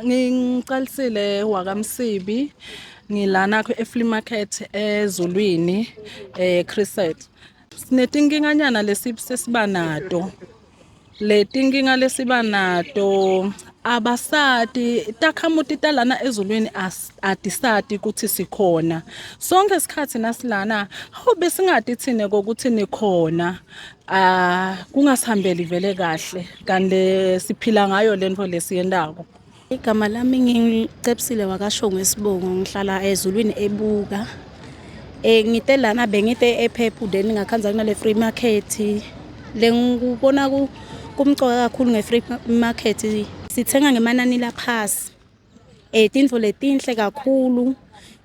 Ngiqalisile wakamsibi ngilana e-flea market eZulwini Chriset. Sinetinkinganyana lesiba nato. Le tinkinga lesiba nato abasati takhamuti talana eZulwini atisati ukuthi sikhona. Sonke isikhathi nasilana hobe singathi thine kokuthi nikhona. Kungasihambeli vele kahle kanti siphila ngayo lento lesiyendako. Igama lami ngicebisile wakasho Sibongo, ngihlala eZulwini ebuka. Ngite lana bengite ePhephu then ngakhanza kunale free market. Le ngikubona kumcoka kakhulu nge-free market, sithenga ngemanani laphasi. Tintfo letinhle kakhulu,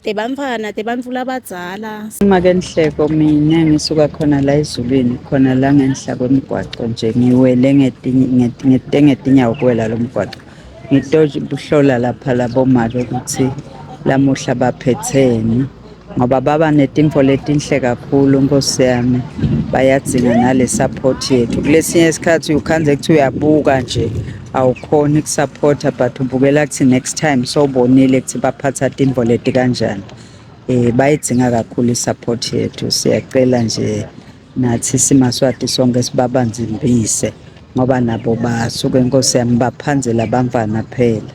tebantfwana, tebantfu labadzala. Make Nhleko mina ngisuka khona la eZulwini, khona la ngenhla kwemigwaqo nje ngiwele ngetinyawo kuwela lo mgwaqo. Ngitoje ukuhlola lapha labomake ukuthi lamuhla baphetheni ngoba baba netimvo letinhle kakhulu Nkosi yami, bayadzinga nale support yethu. Kulesinye isikhathi ukhanze kuthi uyabuka nje awukhoni ukusupporta but ubukela kuthi next time sobonile ukuthi baphatha timvo leti kanjani. Bayidzinga kakhulu isupport yethu. Siyacela nje nathi simaswati sonke sibabanzimbise ngoba nabo basuke Nkosi yami baphanzela bamvana phela.